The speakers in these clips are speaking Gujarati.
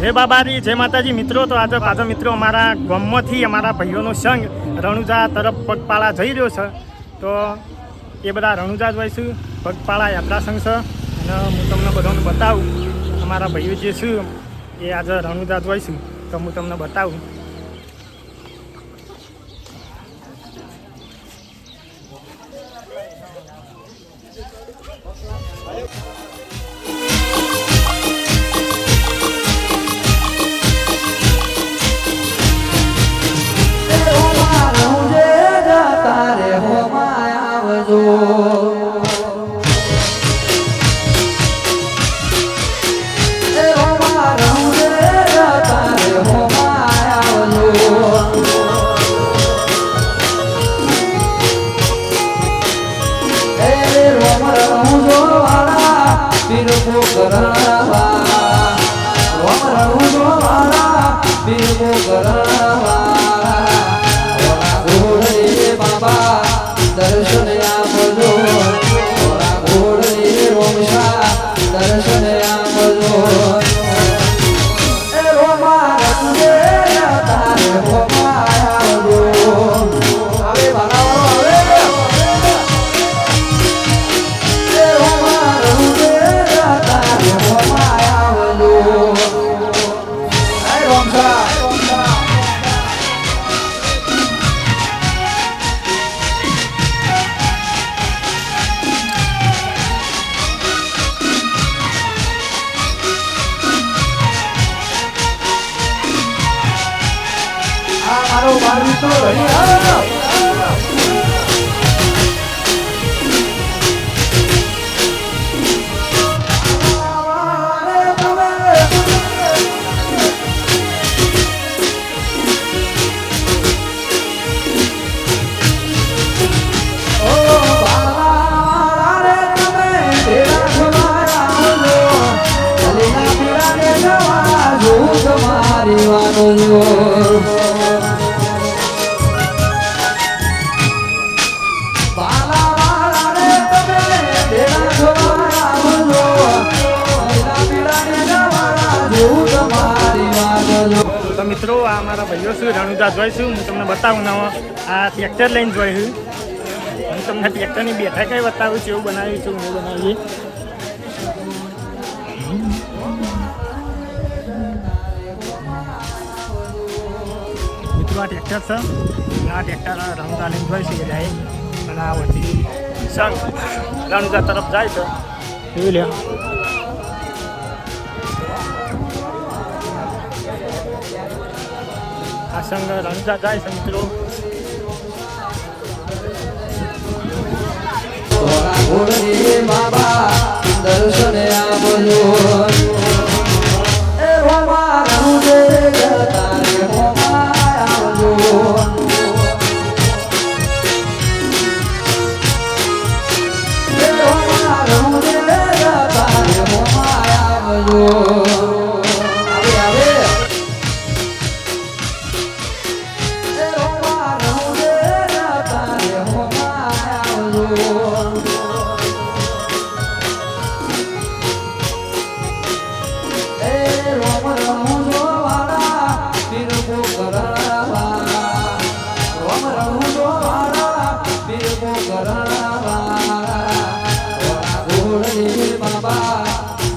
જય બાબાજી, જય માતાજી મિત્રો. તો આજે પાછો મિત્રો અમારા ગામમાંથી અમારા ભાઈઓનો સંઘ રણુજા તરફ પગપાળા જઈ રહ્યો છે. તો એ બધા રણુજા જ હોઈશું, પગપાળા યાત્રા સંઘ છે. અને હું તમને બધાને બતાવું અમારા ભાઈઓ જે છે એ આજે રણુજા જ હોઈશું. તો હું તમને બતાવું. તો મિત્રો આ અમારા ભાઈઓ છું રણુજા જોઈશું. હું તમને બતાવું ને આ ટ્રેક્ટર લઈને જોઈશું. હું તમને ટ્રેક્ટરની બેઠા કઈ બતાવું છું, એવું બનાવ્યું છું હું બનાવીએ. મિત્રો આ ટ્રેક્ટર છે, આ ટ્રેક્ટર રણુજા લઈને જોઈશું એ જાય. અને આ વચ્ચે સંઘ રણુજા તરફ જાય છે એવું લે. આ સંઘ રણુજા જાય છે મિત્રો. બાબા દર્શન આપજો. એ રોમા રણુજે તારે રોમા આવજો. એ રોમા રણુજે તારે રોમા આવજો.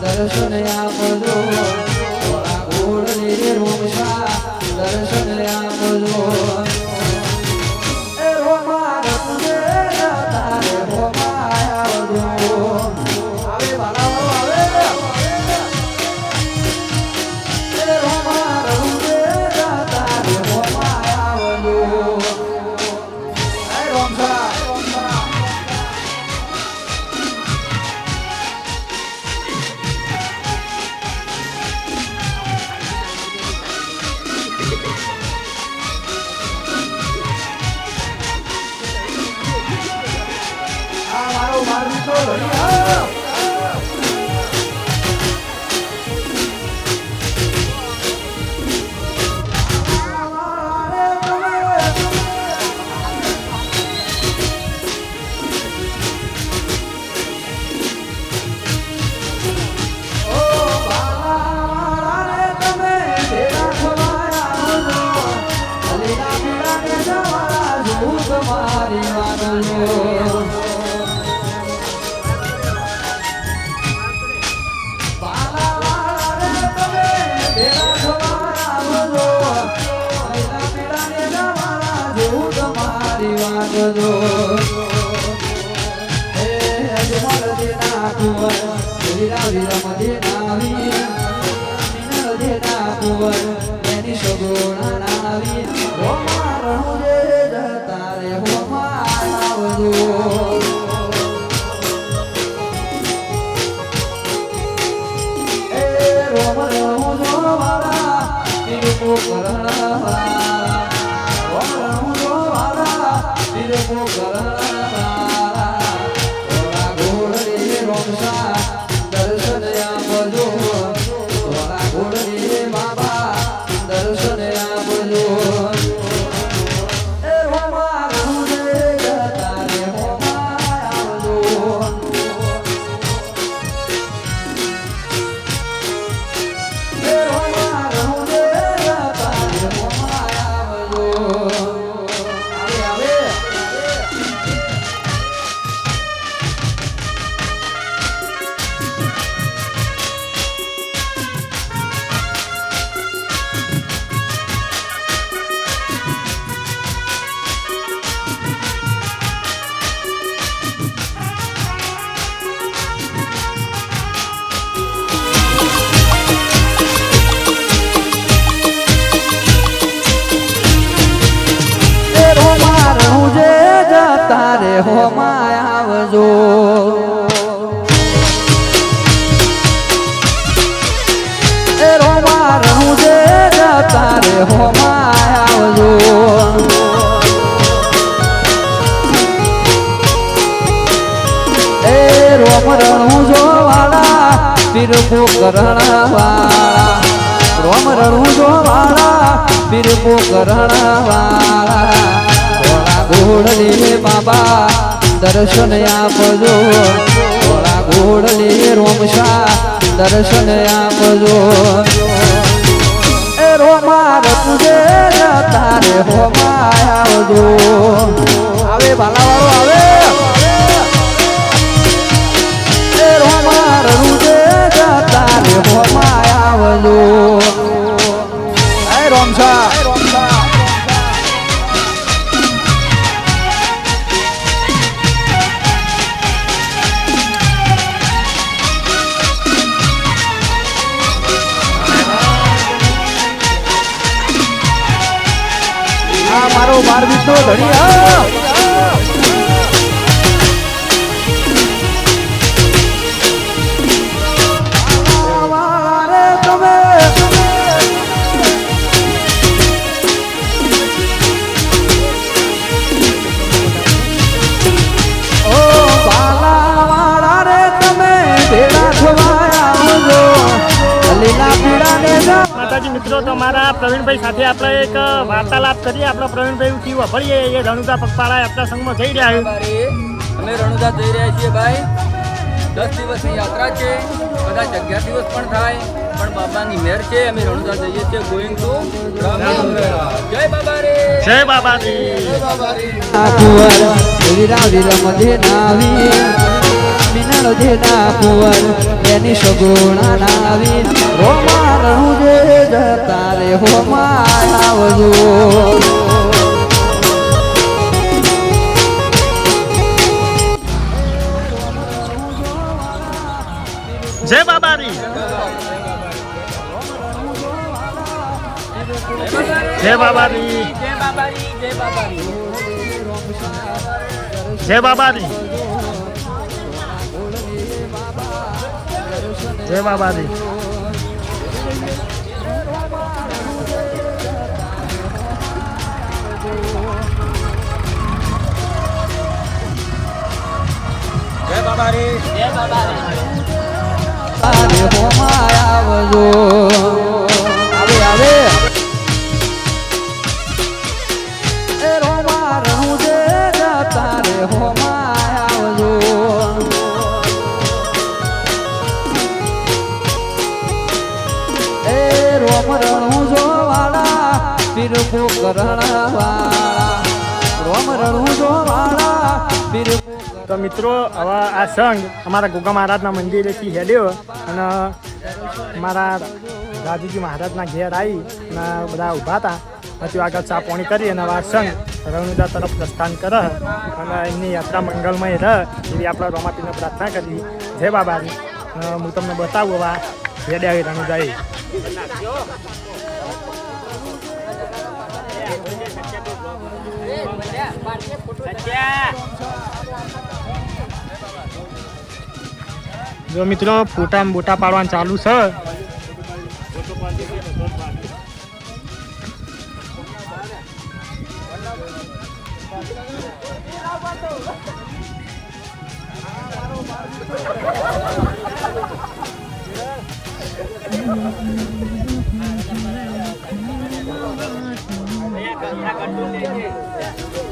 દર્શન આપજો. ગોળની રોમશા દર્શન આપજો. એ રોમા રણુજે તારે રોમા આવજો. આવે બાળાઓ આવે. એ રોમા રણુજે તારે રોમા આવજો. એ રોમશા આવજો હે અજમલ દેના કુંવર વીરા વીરા મદીના વીર મિનલ દેના કુંવર એની સગોણા નાવી રોમા રણુજે જતા રે હોમા આવજો દર્શન આપજો બાબા દર્શન આપજો એ હોમા રણુજે જતા રે હોમા આવજો તારે હોમા આવજો એ રોમા રણુજે તારે હોમા આવજો એ રોમ રણુજો વાળા પીર પોકરણ વાળા રોમ રણુજો વાળા પીર પોકરણ વાળા ઘોડલે બાબા દર્શન આપજો ઘોડા ઘોડલે રોમશા દર્શન આપજો એ રોમા રતુજે તારે હોમા આવજો આવે બાલાવાળો આવે એ રોમા રતુજે તારે હોમા આવજો એ રોમશા મારો બારબીજ નો માતાજી મિત્રો તો મારા પ્રવીણભાઈ સાથે આપણે એક વાર્તાલાપ કરીએ. આપણે પ્રવીણભાઈ કેવું ભણીએ એ રણુજા પગપાળા આપણા સંઘમાં જઈ રહ્યા છે. અમે રણુજા જઈ રહ્યા છીએ ભાઈ. 10 દિવસની યાત્રા છે, કદાચ 11 દિવસ પણ થાય, પણ બાબાની મહેર છે. અમે રણુજા જઈએ છીએ ગોઈંગ ટુ જય બાબા રે જય બાબાજી. મિનળ દેના કુંવર એની સગુણા નાવી હોમા રણુજે જતા રે હોમા આવજો જય બાબાજી. જય બાબાજી. જય બાબાજી. જય બાબાજી. જય બાબા રે જય બાબા રે તારે હોમા આવજો આવે આવે એ રોમા રણુજે તારે હોમા આવજો એ રોમ રણુજો વાળા પીર પોકરણ વાળા રોમ રણુજો વાળા પીર. તો મિત્રો હવે આ સંઘ અમારા ગોગા મહારાજના મંદિરેથી હેડ્યો અને અમારા રાજુજી મહારાજના ઘેર આવી અને બધા ઊભા હતા. હજુ આગળ ચા પાણી કરી અને આ સંઘ રણુજા તરફ પ્રસ્થાન કરે અને એમની યાત્રા મંગલમય રહે એવી આપણે રમાપીને પ્રાર્થના કરી. જય બાબાની. હું તમને બતાવું હવે રેડી આવી રણુજા એ. જો મિત્રો ફોટા બોટા પાડવાનું ચાલુ છે.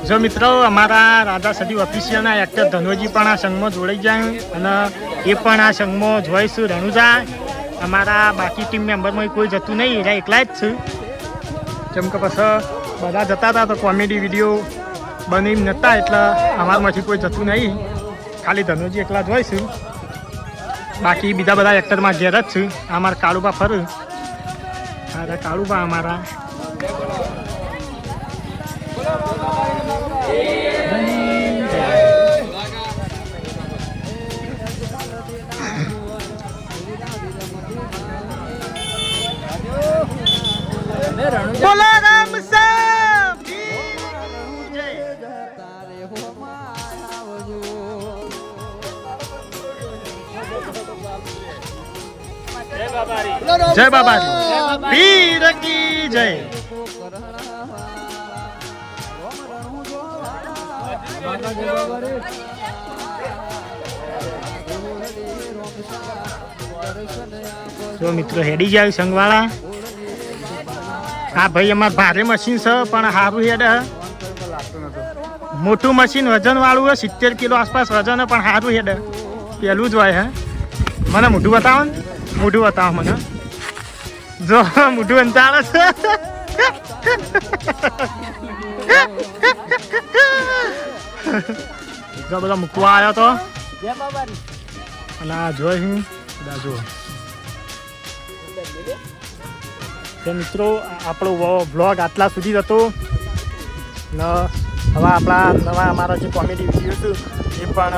જો મિત્રો અમારા રાધા સદી ઓફિશિયલના એક્ટર ધનોજી પણ આ સંઘમાં જોડાઈ જાય અને એ પણ આ સંઘમાં જોઈશું રણુજા. અમારા બાકી ટીમ મેમ્બરમાં કોઈ જતું નહીં, એટલે એકલા જ છું. જેમ કે પછી બધા જતા હતા તો કોમેડી વિડીયો બની નહોતા એટલે અમારામાંથી કોઈ જતું નહીં, ખાલી ધનોજી એકલા જોઈશું. બાકી બીજા બધા એક્ટરમાં ઘેર જ છું. અમારા કાળુબા ફરું. અરે કાળુબા અમારા બોલો રામ સાહેબ જય બાબાજી પીર કી જય. જો મિત્રો હેડી જાય સંઘવાળા. હા ભાઈ અમારે ભારે મશીન છે પણ સારું હેડે. મોટું મશીન વજન વાળું હોય 70 કિલો આસપાસ વજન પણ સારું હેડે. પેલું જ હોય. હે મને મોઢું બતાવો ને, મોઢું બતાવો મને. જો મોઢું અંતાળે છે. જો બધા મૂકવા આવ્યો તો અને આ જોઈ હું જો મિત્રો આપણો વ્લોગ આટલા સુધી જ હતો ને. હવે આપણા નવા અમારા જે કોમેડી વિડીયો છે એ પણ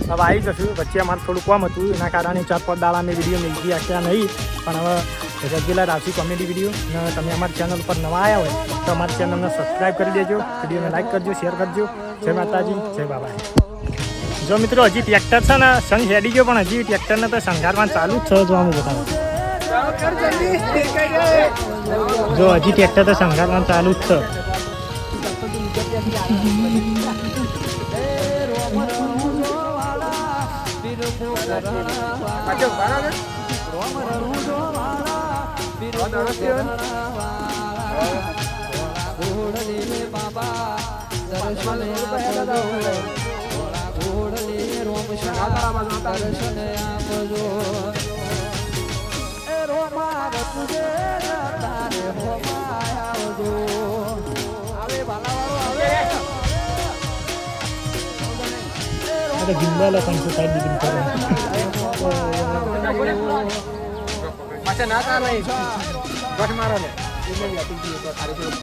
હવે આવી જશે. વચ્ચે અમારે થોડું કામ હતું એના કારણે 4-5 દાડા મેં વિડીયો મેળવી આપ્યા નહીં, પણ હવે રેગ્યુલર આવશે કોમેડી વિડીયો. ને તમે અમારી ચેનલ પર નવા આવ્યા હોય તો અમારી ચેનલને સબસ્ક્રાઈબ કરી દેજો, વિડીયોને લાઈક કરજો, શેર કરજો. જય માતાજી, જય બાબા. જો મિત્રો હજી ટ્રેક્ટર છે ને સંઘ હેડી ગયો પણ હજી ટ્રેક્ટરને તો શણગારવાનું ચાલુ જ છે. જો આમ બતાવો. જો હજી ટ્રેક્ટર તો શણગારવાનું ચાલુ જ છે. જિંદા લોકો સાઈડ દીધી પાછા ના